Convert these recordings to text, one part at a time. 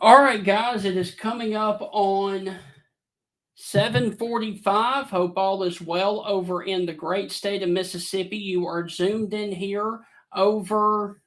All right, guys, it is coming up on 7:45. Hope all is well over in the great state of Mississippi. You are zoomed in here over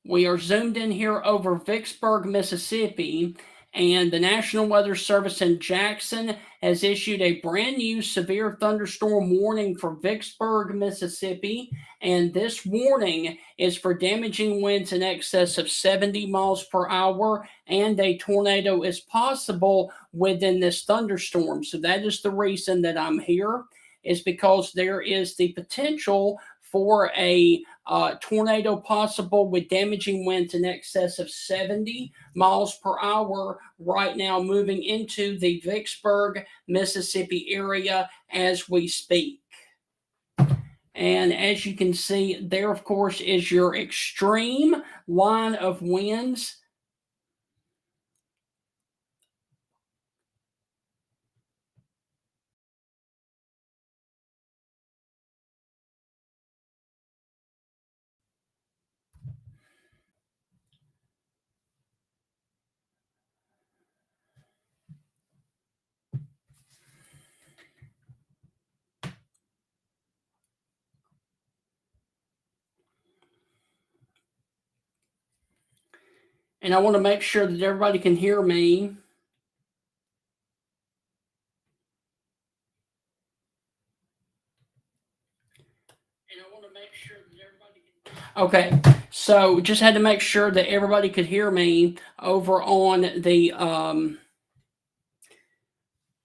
We are zoomed in here over Vicksburg, Mississippi, and the National Weather Service in Jackson has issued a brand new severe thunderstorm warning for Vicksburg, Mississippi. And this warning is for damaging winds in excess of 70 miles per hour, and a tornado is possible within this thunderstorm. So that is the reason that I'm here, is because there is the potential for a tornado possible with damaging winds in excess of 70 miles per hour right now, moving into the Vicksburg, Mississippi area as we speak. And as you can see, there, of course, is your extreme line of winds. And I want to make sure that everybody can hear me. Okay, so just had to make sure that everybody could hear me over on the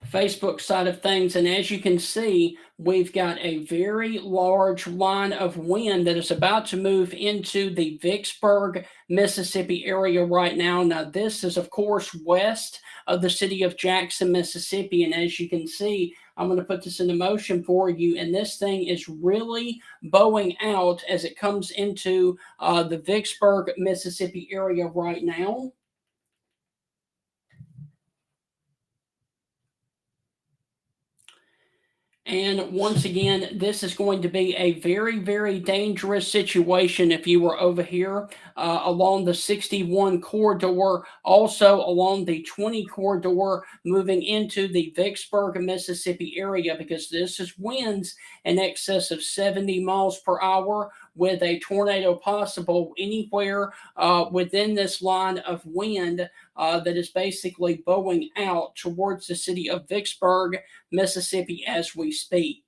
Facebook side of things. And as you can see, we've got a very large line of wind that is about to move into the Vicksburg, Mississippi area right now. Now, this is, of course, west of the city of Jackson, Mississippi. And as you can see, I'm going to put this into motion for you. And this thing is really bowing out as it comes into the Vicksburg, Mississippi area right now. And once again, this is going to be a very, very dangerous situation if you were over here along the 61 corridor, also along the 20 corridor, moving into the Vicksburg, Mississippi area, because this is winds in excess of 70 miles per hour with a tornado possible anywhere within this line of wind that is basically bowing out towards the city of Vicksburg, Mississippi, as we speak.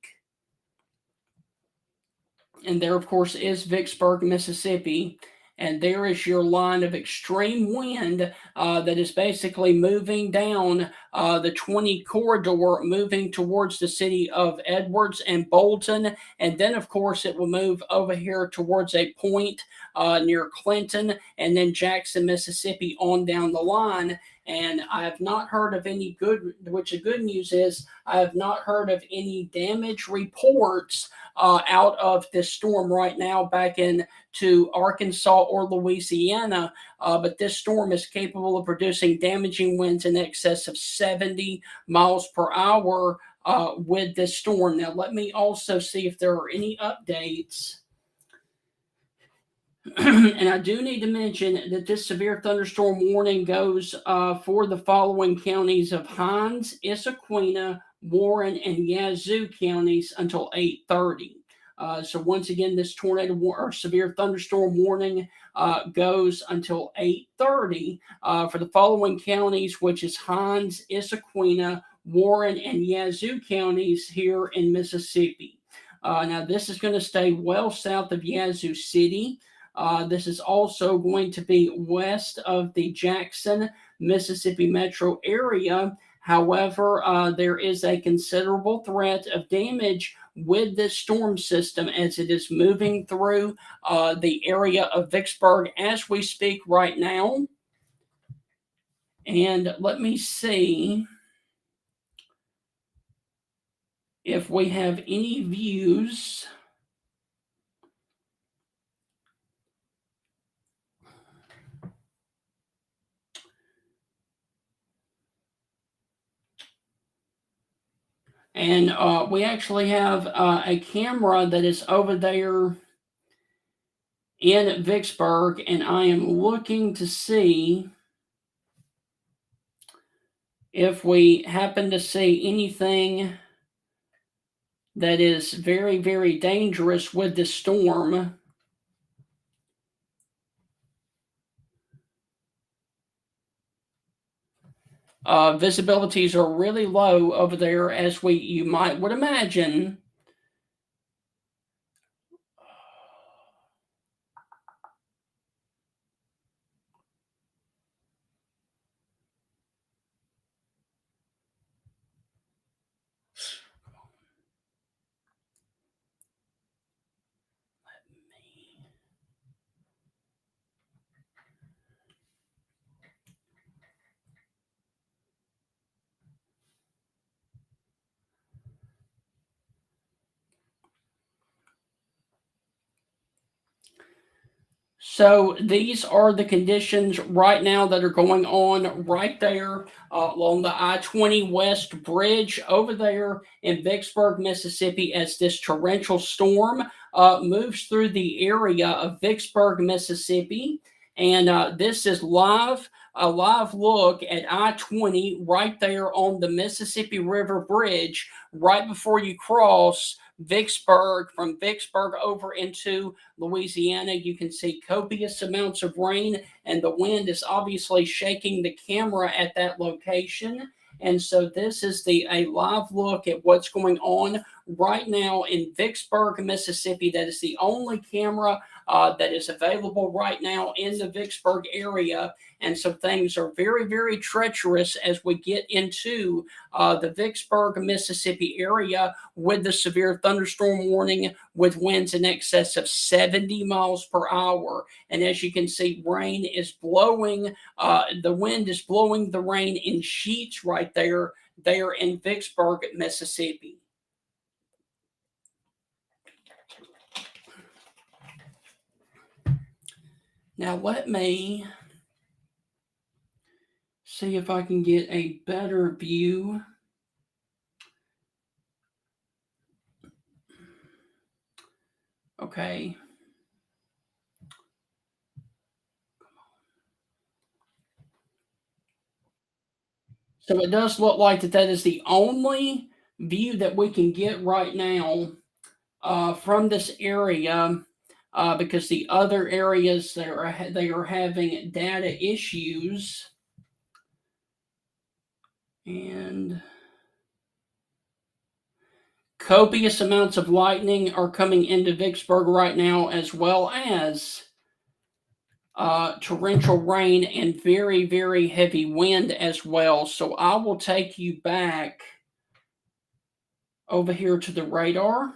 And there, of course, is Vicksburg, Mississippi. And there is your line of extreme wind that is basically moving down the 20 corridor, moving towards the city of Edwards and Bolton. And then, of course, it will move over here towards a point near Clinton and then Jackson, Mississippi, on down the line. And I have not heard of any good, which the good news is, I have not heard of any damage reports out of this storm right now back into Arkansas or Louisiana. But this storm is capable of producing damaging winds in excess of 70 miles per hour with this storm. Now, let me also see if there are any updates. And I do need to mention that this severe thunderstorm warning goes for the following counties of Hinds, Issaquena, Warren, and Yazoo counties until 8:30. So once again, this tornado or severe thunderstorm warning goes until 8:30 for the following counties, which is Hinds, Issaquena, Warren, and Yazoo counties here in Mississippi. Now, this is going to stay well south of Yazoo City. This is also going to be west of the Jackson, Mississippi metro area. However, there is a considerable threat of damage with this storm system as it is moving through the area of Vicksburg as we speak right now. And let me see if we have any views. And we actually have a camera that is over there in Vicksburg, and I am looking to see if we happen to see anything that is very, very dangerous with the storm. Visibilities are really low over there, as you would imagine. So these are the conditions right now that are going on right there along the I-20 West Bridge over there in Vicksburg, Mississippi, as this torrential storm moves through the area of Vicksburg, Mississippi. And this is a live look at I-20 right there on the Mississippi River Bridge right before you cross Vicksburg, from Vicksburg over into Louisiana. You can see copious amounts of rain, and the wind is obviously shaking the camera at that location. And so this is a live look at what's going on right now in Vicksburg, Mississippi. That is the only camera that is available right now in the Vicksburg area. And so things are very, very treacherous as we get into the Vicksburg, Mississippi area with the severe thunderstorm warning with winds in excess of 70 miles per hour. And as you can see, rain is blowing, the wind is blowing the rain in sheets right there in Vicksburg, Mississippi. Now let me see if I can get a better view. Okay. So it does look like that is the only view that we can get right now from this area, because the other areas they are having data issues. And copious amounts of lightning are coming into Vicksburg right now, as well as torrential rain and very, very heavy wind as well. So I will take you back over here to the radar.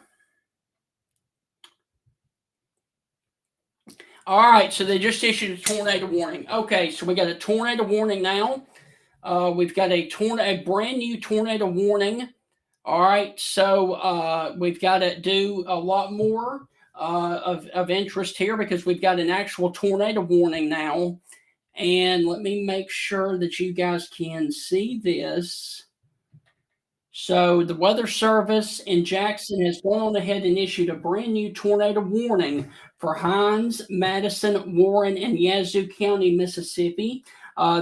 All right, so they just issued a tornado warning. Okay, so we got a tornado warning now. We've got a brand new tornado warning. All right, so we've got to do a lot more of interest here, because we've got an actual tornado warning now. And let me make sure that you guys can see this. So the Weather Service in Jackson has gone on ahead and issued a brand new tornado warning for Hinds, Madison, Warren, and Yazoo County, Mississippi.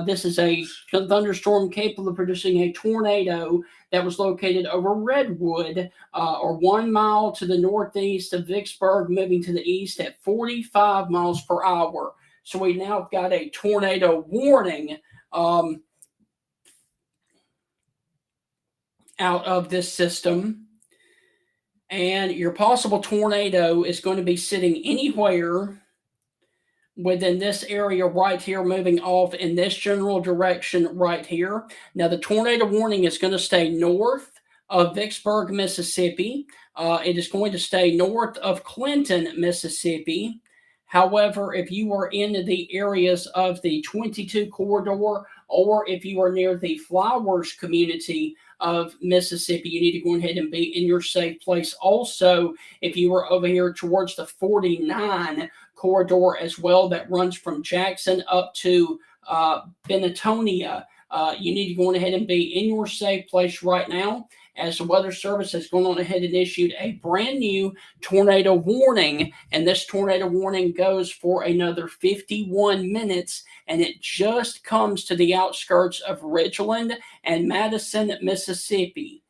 This is a thunderstorm capable of producing a tornado that was located over Redwood, or 1 mile to the northeast of Vicksburg, moving to the east at 45 miles per hour. So we now have got a tornado warning out of this system. And your possible tornado is going to be sitting anywhere within this area right here, moving off in this general direction right here. Now, the tornado warning is going to stay north of Vicksburg, Mississippi. It is going to stay north of Clinton, Mississippi. However, if you are in the areas of the 22 corridor, or if you are near the Flowers community of Mississippi, you need to go ahead and be in your safe place. Also, if you are over here towards the 49 corridor as well, that runs from Jackson up to Benetonia, you need to go ahead and be in your safe place right now. as the Weather Service has gone on ahead and issued a brand new tornado warning. And this tornado warning goes for another 51 minutes, and it just comes to the outskirts of Ridgeland and Madison, Mississippi.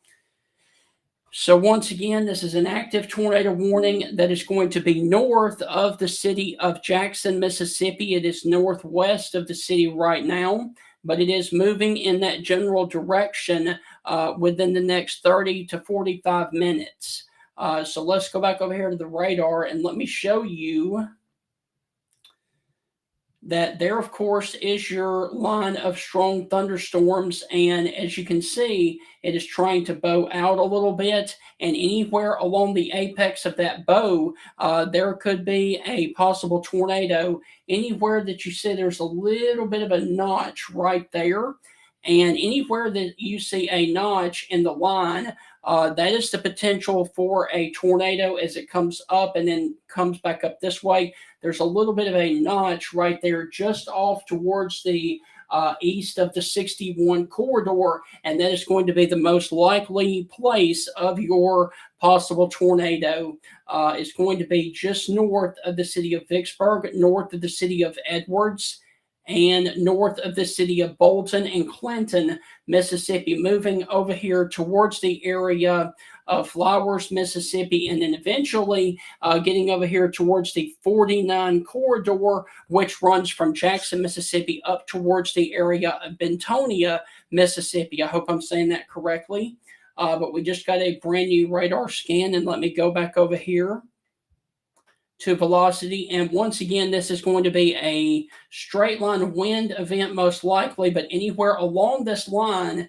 So once again, this is an active tornado warning that is going to be north of the city of Jackson, Mississippi. It is northwest of the city right now, but it is moving in that general direction within the next 30 to 45 minutes. So let's go back over here to the radar and let me show you that there, of course, is your line of strong thunderstorms. And as you can see, it is trying to bow out a little bit. And anywhere along the apex of that bow, there could be a possible tornado. Anywhere that you see there's a little bit of a notch right there. And anywhere that you see a notch in the line, that is the potential for a tornado as it comes up and then comes back up this way. There's a little bit of a notch right there just off towards the east of the 61 corridor, and that is going to be the most likely place of your possible tornado. It's going to be just north of the city of Vicksburg, north of the city of Edwards, and north of the city of Bolton and Clinton, Mississippi, moving over here towards the area of Flowers, Mississippi, and then eventually getting over here towards the 49 corridor, which runs from Jackson, Mississippi, up towards the area of Bentonia, Mississippi. I hope I'm saying that correctly. But we just got a brand new radar scan, and let me go back over here to velocity. And once again, this is going to be a straight line wind event most likely, but anywhere along this line,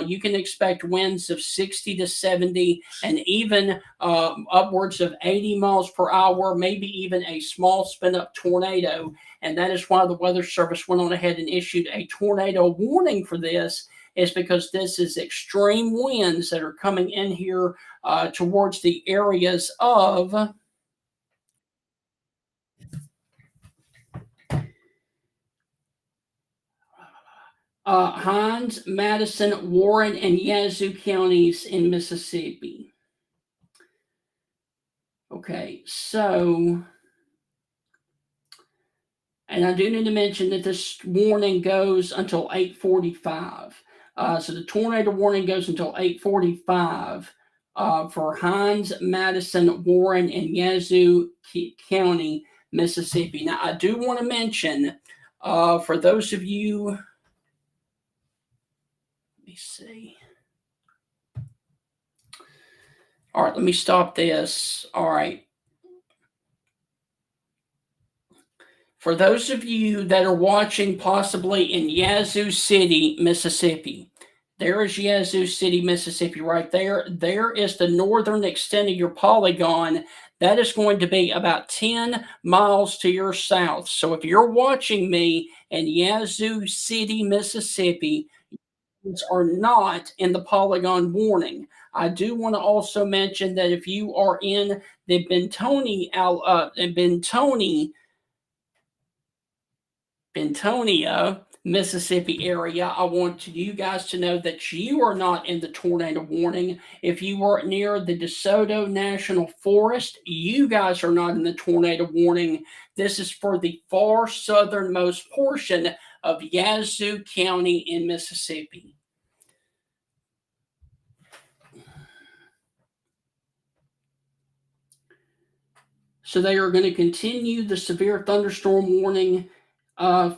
you can expect winds of 60 to 70 and even upwards of 80 miles per hour, maybe even a small spin up tornado. And that is why the Weather Service went on ahead and issued a tornado warning for this, is because this is extreme winds that are coming in here towards the areas of Hinds, Madison, Warren, and Yazoo counties in Mississippi. Okay, so, and I do need to mention that this warning goes until 8:45. So the tornado warning goes until 8:45 for Hinds, Madison, Warren, and Yazoo County, Mississippi. Now, I do want to mention for those of you, let me see. All right, let me stop this. All right. For those of you that are watching possibly in Yazoo City, Mississippi, there is Yazoo City, Mississippi right there. There is the northern extent of your polygon. That is going to be about 10 miles to your south. So if you're watching me in Yazoo City, Mississippi, are not in the polygon warning. I do want to also mention that if you are in the Bentonia, Mississippi area, I want you guys to know that you are not in the tornado warning. If you are near the DeSoto National Forest, you guys are not in the tornado warning. This is for the far southernmost portion of Yazoo County in Mississippi. So they are going to continue the severe thunderstorm warning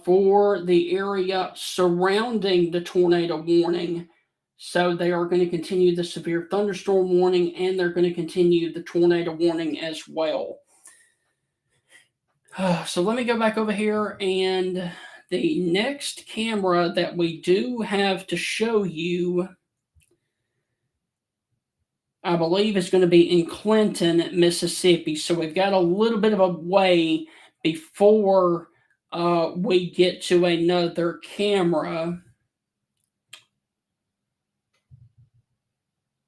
for the area surrounding the tornado warning. So they are going to continue the severe thunderstorm warning, and they're going to continue the tornado warning as well. So let me go back over here, and the next camera that we do have to show you, I believe, is going to be in Clinton, Mississippi. So we've got a little bit of a way before we get to another camera.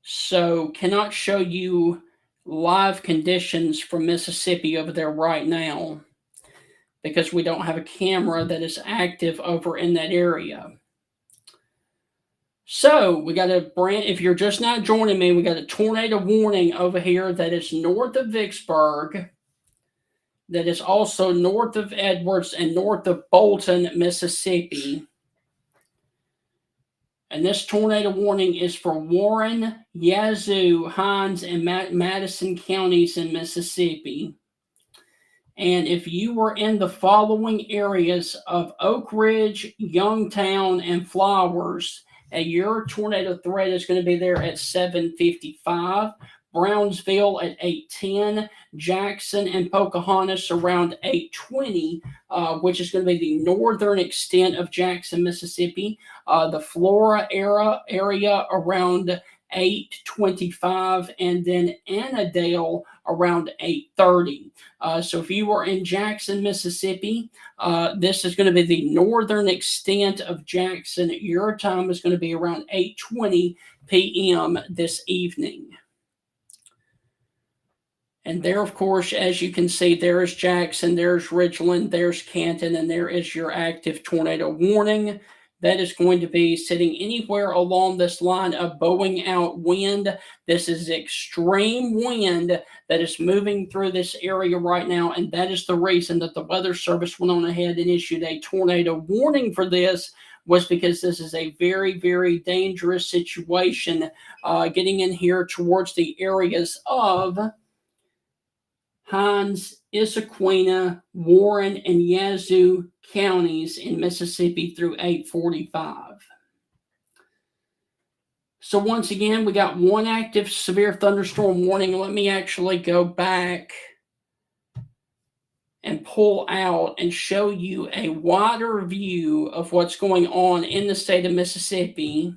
So cannot show you live conditions from Mississippi over there right now because we don't have a camera that is active over in that area. So we got if you're just not joining me, we got a tornado warning over here that is north of Vicksburg, that is also north of Edwards and north of Bolton, Mississippi. And this tornado warning is for Warren, Yazoo, Hinds, and Madison counties in Mississippi. And if you were in the following areas of Oak Ridge, Youngtown, and Flowers, your tornado threat is going to be there at 7:55. Brownsville at 8:10, Jackson and Pocahontas around 8:20, which is going to be the northern extent of Jackson, Mississippi. The Flora area around 8:25, and then Annandale around 8:30. So if you are in Jackson, Mississippi, this is going to be the northern extent of Jackson. Your time is going to be around 8:20 p.m. this evening. And there, of course, as you can see, there is Jackson, there's Ridgeland, there's Canton, and there is your active tornado warning. That is going to be sitting anywhere along this line of bowing out wind. This is extreme wind that is moving through this area right now, and that is the reason that the Weather Service went on ahead and issued a tornado warning for this, was because this is a very, very dangerous situation getting in here towards the areas of Hinds, Issaquena, Warren, and Yazoo counties in Mississippi through 8:45. So once again, we got one active severe thunderstorm warning. Let me actually go back and pull out and show you a wider view of what's going on in the state of Mississippi.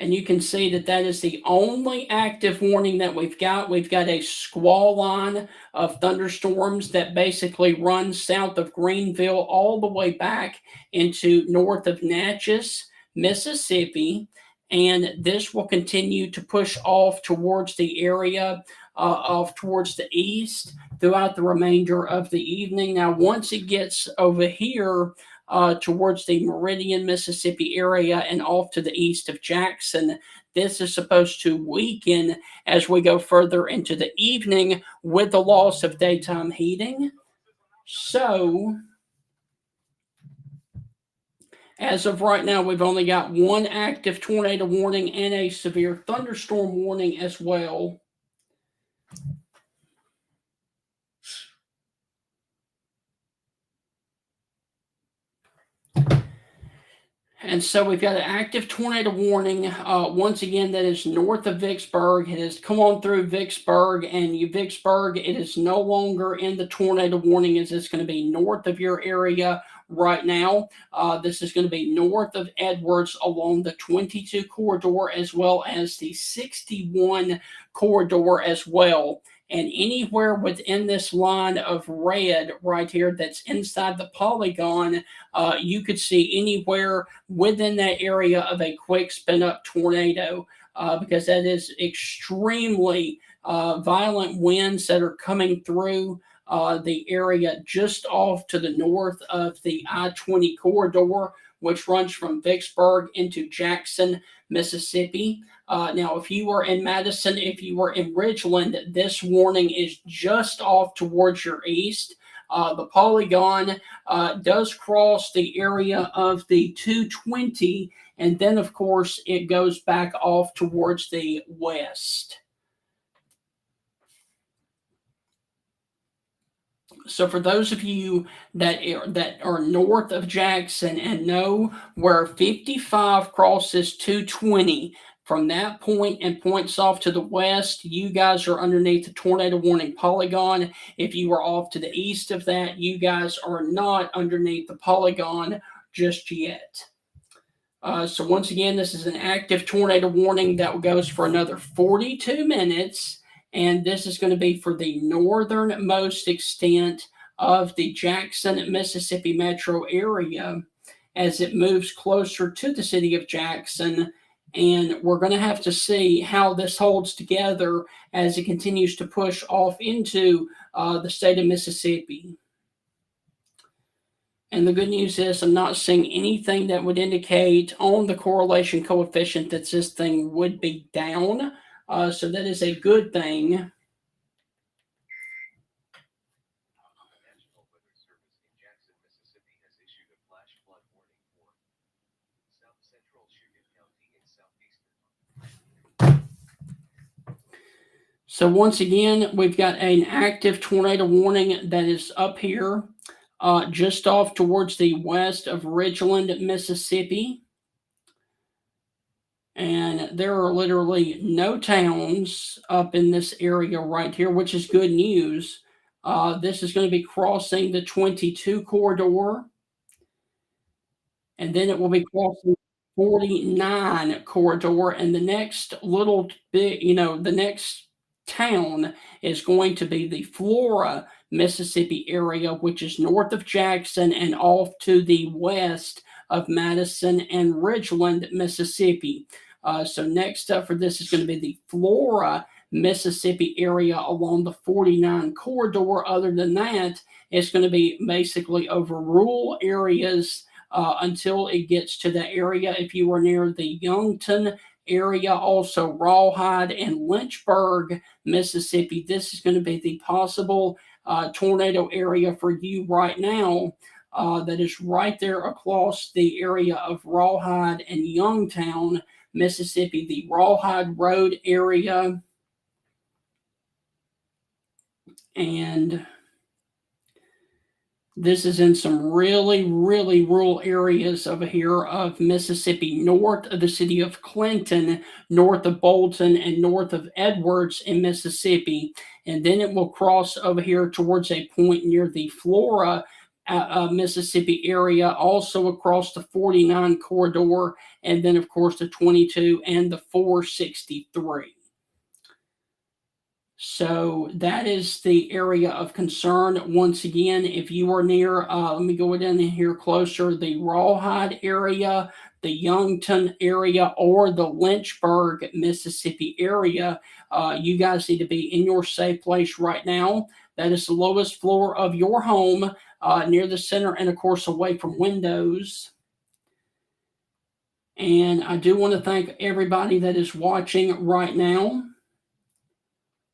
And you can see that that is the only active warning that we've got. We've got a squall line of thunderstorms that basically runs south of Greenville all the way back into north of Natchez, Mississippi. And this will continue to push off towards the area off towards the east throughout the remainder of the evening. Now, once it gets over here, towards the Meridian, Mississippi area and off to the east of Jackson, this is supposed to weaken as we go further into the evening with the loss of daytime heating. So, as of right now, we've only got one active tornado warning and a severe thunderstorm warning as well. And so we've got an active tornado warning. Once again, that is north of Vicksburg. It has come on through Vicksburg, and Vicksburg, it is no longer in the tornado warning, as it's going to be north of your area right now. This is going to be north of Edwards along the 22 corridor as well as the 61 corridor as well. And anywhere within this line of red right here that's inside the polygon, you could see anywhere within that area of a quick spin up tornado, because that is extremely violent winds that are coming through the area just off to the north of the I-20 corridor, which runs from Vicksburg into Jackson, Mississippi. Now, if you were in Madison, if you were in Ridgeland, this warning is just off towards your east. The polygon does cross the area of the 220, and then, of course, it goes back off towards the west. So for those of you that are north of Jackson and know where 55 crosses 220, from that point and points off to the west, you guys are underneath the tornado warning polygon. If you are off to the east of that, you guys are not underneath the polygon just yet. So once again, this is an active tornado warning that goes for another 42 minutes. And this is going to be for the northernmost extent of the Jackson, Mississippi metro area as it moves closer to the city of Jackson. And we're going to have to see how this holds together as it continues to push off into the state of Mississippi. And the good news is I'm not seeing anything that would indicate on the correlation coefficient that this thing would be down. So that is a good thing. So once again, we've got an active tornado warning that is up here, just off towards the west of Ridgeland, Mississippi. And there are literally no towns up in this area right here, which is good news. This is going to be crossing the 22 corridor, and then it will be crossing 49 corridor. And the next little bit, the next town is going to be the Flora, Mississippi area, which is north of Jackson and off to the west of Madison and Ridgeland, Mississippi. So next up for this is going to be the Flora, Mississippi area along the 49 corridor. Other than that, it's going to be basically over rural areas until it gets to the area. If you are near the Youngton area, also Rawhide and Lynchburg, Mississippi, this is going to be the possible tornado area for you right now. That is right there across the area of Rawhide and Youngtown, Mississippi, the Rawhide Road area. And this is in some really, really rural areas over here of Mississippi, north of the city of Clinton, north of Bolton, and north of Edwards in Mississippi. And then it will cross over here towards a point near the Flora, Mississippi area, also across the 49 corridor, and then, of course, the 22 and the 463. So that is the area of concern. Once again, if you are near, let me go down here closer, the Rawhide area, the Youngton area, or the Lynchburg, Mississippi area, you guys need to be in your safe place right now. That is the lowest floor of your home, near the center, and of course away from windows. And I do want to thank everybody that is watching right now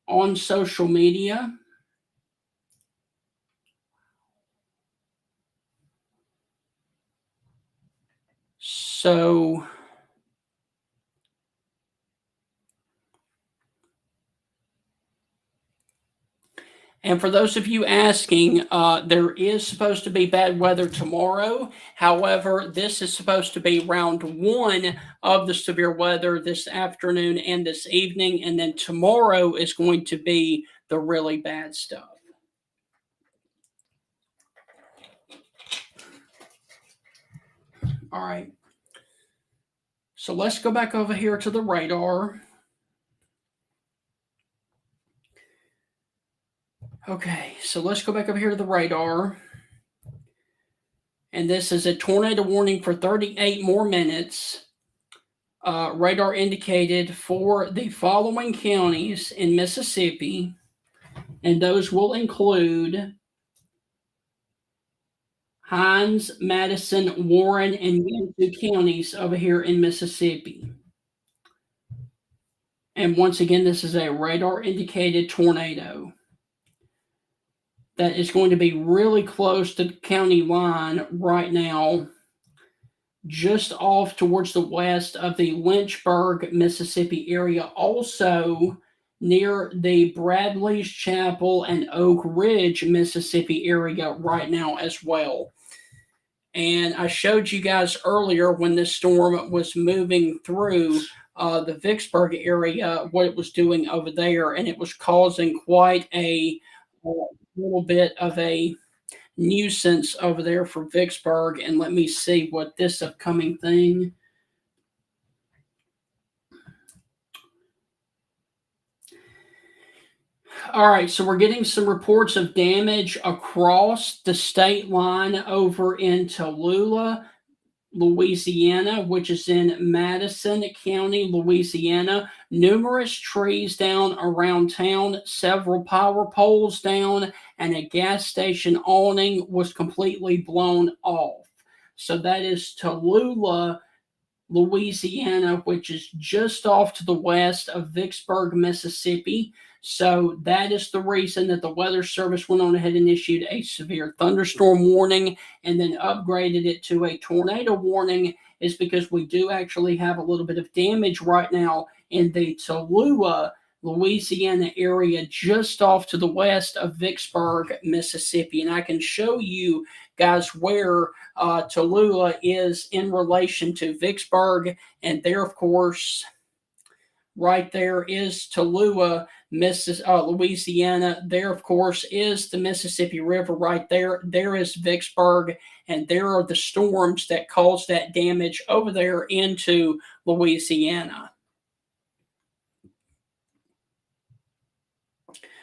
on social media. So and for those of you asking, there is supposed to be bad weather tomorrow. However, this is supposed to be round one of the severe weather this afternoon and this evening. And then tomorrow is going to be the really bad stuff. All right. So let's go back over here to the radar. Okay, so let's go back over here to the radar. And this is a tornado warning for 38 more minutes. Radar indicated for the following counties in Mississippi, and those will include Hinds, Madison, Warren, and Yancey counties over here in Mississippi. And once again, this is a radar indicated tornado that is going to be really close to the county line right now, just off towards the west of the Lynchburg, Mississippi area, also near the Bradley's Chapel and Oak Ridge, Mississippi area right now as well. And I showed you guys earlier when this storm was moving through the Vicksburg area, what it was doing over there, and it was causing quite a little bit of a nuisance over there for Vicksburg. And let me see what this upcoming thing. All right, so we're getting some reports of damage across the state line over in Tallulah. Louisiana, which is in Madison County, Louisiana. Numerous trees down around town, several power poles down, and a gas station awning was completely blown off. So that is Tallulah, Louisiana, which is just off to the west of Vicksburg, Mississippi. So that is the reason that the Weather Service went on ahead and issued a severe thunderstorm warning and then upgraded it to a tornado warning, is because we do actually have a little bit of damage right now in the Tallulah, Louisiana area just off to the west of Vicksburg, Mississippi. And I can show you guys where Tallulah is in relation to Vicksburg, and there, of course, right there is Tallulah, Louisiana. There, of course, is the Mississippi River right there. There is Vicksburg, and there are the storms that caused that damage over there into Louisiana.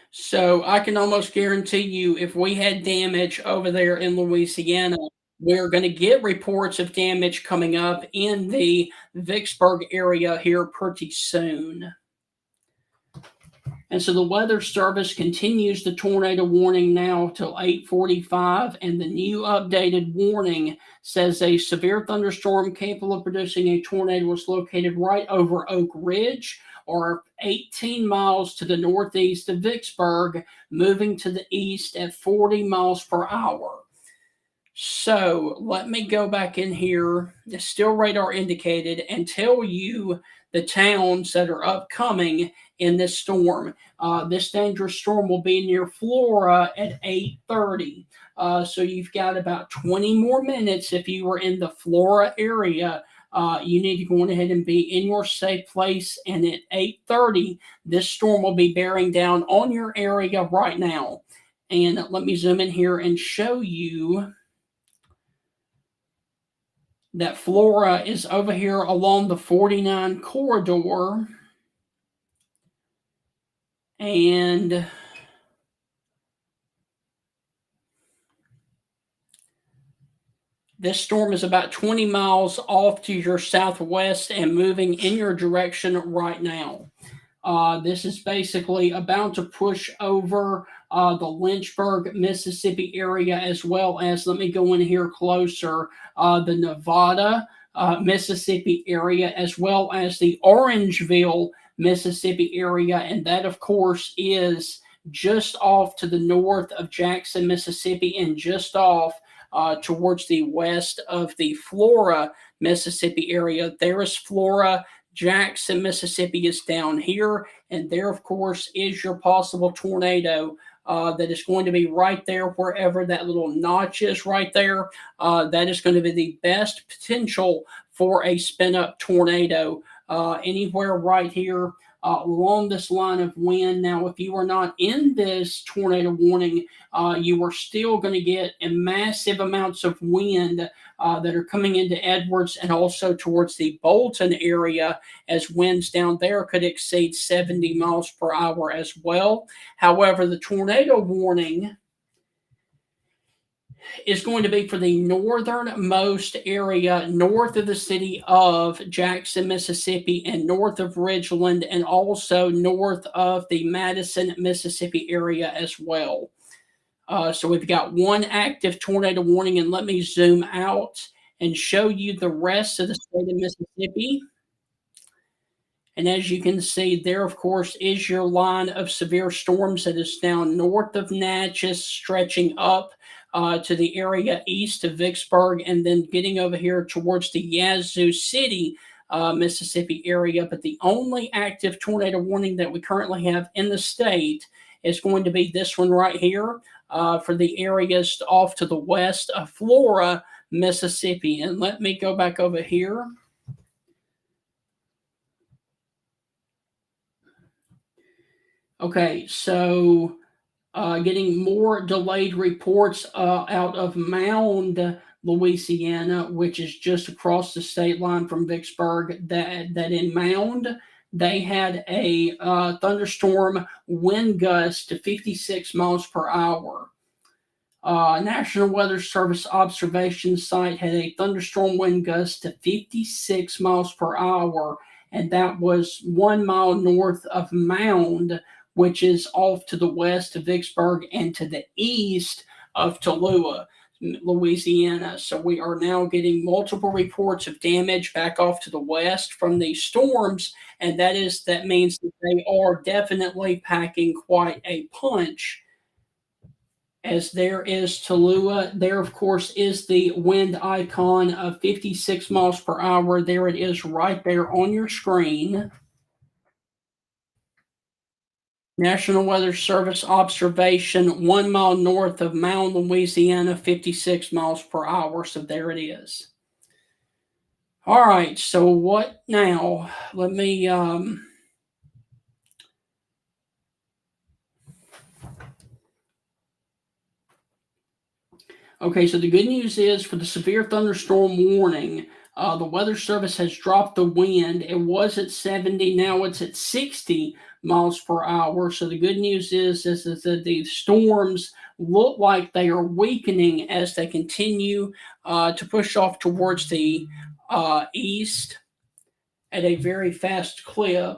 So I can almost guarantee you if we had damage over there in Louisiana, we're going to get reports of damage coming up in the Vicksburg area here pretty soon. And so the Weather Service continues the tornado warning now till 8:45, and the new updated warning says a severe thunderstorm capable of producing a tornado was located right over Oak Ridge, or 18 miles to the northeast of Vicksburg, moving to the east at 40 miles per hour. So let me go back in here, it's still radar indicated, and tell you the towns that are upcoming in this storm. This dangerous storm will be near Flora at 8:30. So you've got about 20 more minutes if you were in the Flora area. You need to go on ahead and be in your safe place. And at 8:30, this storm will be bearing down on your area right now. And let me zoom in here and show you that Flora is over here along the 49 corridor. And this storm is about 20 miles off to your southwest and moving in your direction right now. This is basically about to push over the Lynchburg, Mississippi area, as well as, let me go in here closer, the Nevada, Mississippi area, as well as the Orangeville, Mississippi area. And that, of course, is just off to the north of Jackson, Mississippi, and just off towards the west of the Flora, Mississippi area. There is Flora. Jackson, Mississippi is down here, and there, of course, is your possible tornado that is going to be right there wherever that little notch is right there. That is going to be the best potential for a spin-up tornado anywhere right here along this line of wind. Now, if you are not in this tornado warning, you are still going to get massive amounts of wind that are coming into Edwards and also towards the Bolton area, as winds down there could exceed 70 miles per hour as well. However, the tornado warning is going to be for the northernmost area north of the city of Jackson, Mississippi, and north of Ridgeland, and also north of the Madison, Mississippi area as well. So we've got one active tornado warning, and let me zoom out and show you the rest of the state of Mississippi. And as you can see, there, of course, is your line of severe storms that is down north of Natchez, stretching up to the area east of Vicksburg, and then getting over here towards the Yazoo City, Mississippi area. But the only active tornado warning that we currently have in the state is going to be this one right here for the areas off to the west of Flora, Mississippi. And let me go back over here. Okay, so getting more delayed reports out of Mound, Louisiana, which is just across the state line from Vicksburg, that in Mound, they had a thunderstorm wind gust to 56 miles per hour. National Weather Service observation site had a thunderstorm wind gust to 56 miles per hour, and that was 1 mile north of Mound, which is off to the west of Vicksburg and to the east of Tallulah, Louisiana. So we are now getting multiple reports of damage back off to the west from these storms, and that means that they are definitely packing quite a punch. As there is Tallulah, there of course is the wind icon of 56 miles per hour. There it is right there on your screen. National Weather Service observation 1 mile north of Mound, Louisiana, 56 miles per hour. So there it is. All right, so what now? Let me Okay, so the good news is for the severe thunderstorm warning, the Weather Service has dropped the wind. It was at 70, now it's at 60 miles per hour. So the good news is that the storms look like they are weakening as they continue to push off towards the east at a very fast clip.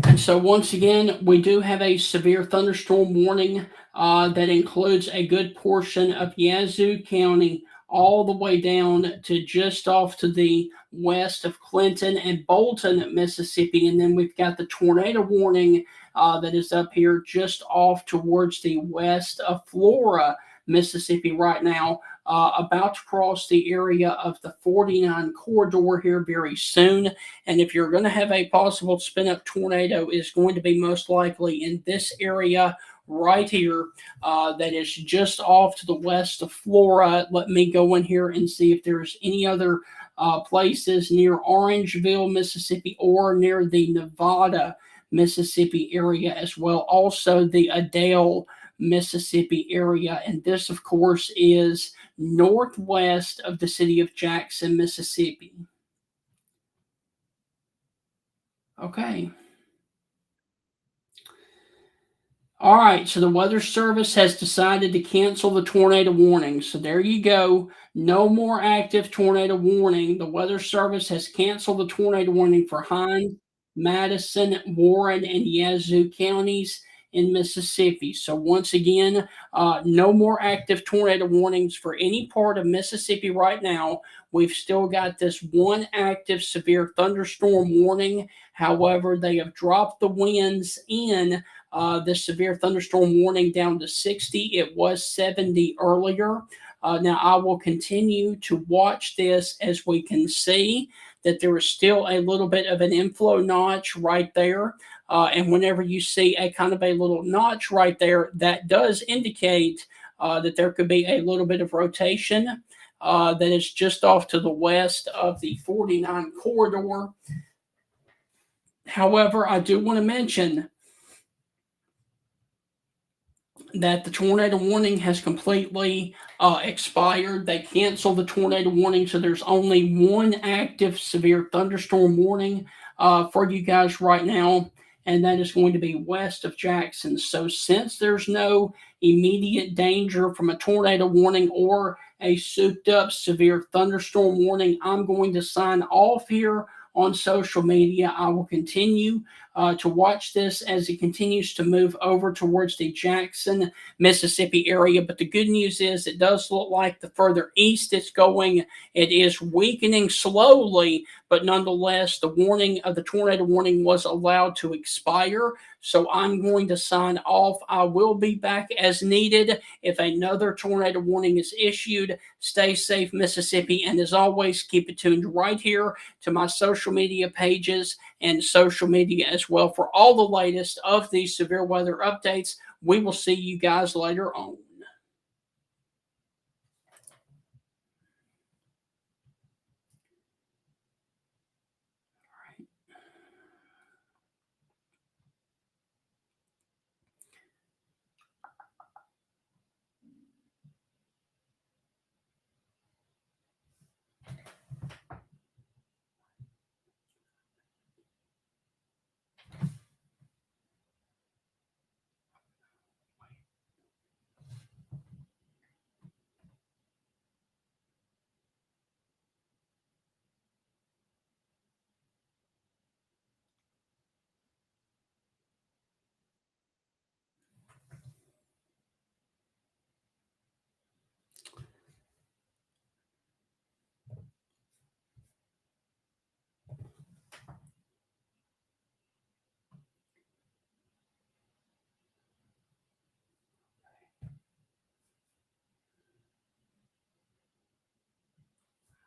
And so, once again, we do have a severe thunderstorm warning that includes a good portion of Yazoo County, all the way down to just off to the west of Clinton and Bolton, Mississippi. And then we've got the tornado warning that is up here just off towards the west of Flora, Mississippi, right now. About to cross the area of the 49 corridor here very soon. And if you're going to have a possible spin up tornado, is going to be most likely in this area right here that is just off to the west of Flora. Let me go in here and see if there's any other places near Orangeville, Mississippi, or near the Nevada, Mississippi area as well. Also, the Adel, Mississippi area. And this, of course, is northwest of the city of Jackson, Mississippi. Okay. All right, so the Weather Service has decided to cancel the tornado warning. So there you go. No more active tornado warning. The Weather Service has canceled the tornado warning for Hinds, Madison, Warren, and Yazoo counties in Mississippi. So once again, no more active tornado warnings for any part of Mississippi right now. We've still got this one active severe thunderstorm warning. However, they have dropped the winds in the severe thunderstorm warning down to 60. It was 70 earlier. Now, I will continue to watch this as we can see that there is still a little bit of an inflow notch right there. And whenever you see a kind of a little notch right there, that does indicate that there could be a little bit of rotation that is just off to the west of the 49 corridor. However, I do want to mention that the tornado warning has completely expired. They canceled the tornado warning, so there's only one active severe thunderstorm warning for you guys right now, and that is going to be west of Jackson. So since there's no immediate danger from a tornado warning or a souped up severe thunderstorm warning, I'm going to sign off here on social media. I will continue to watch this as it continues to move over towards the Jackson, Mississippi area. But the good news is it does look like the further east it's going, it is weakening slowly, but nonetheless, the warning of the tornado warning was allowed to expire. So I'm going to sign off. I will be back as needed if another tornado warning is issued. Stay safe, Mississippi. And as always, keep it tuned right here to my social media pages and social media as well for all the latest of these severe weather updates. We will see you guys later on.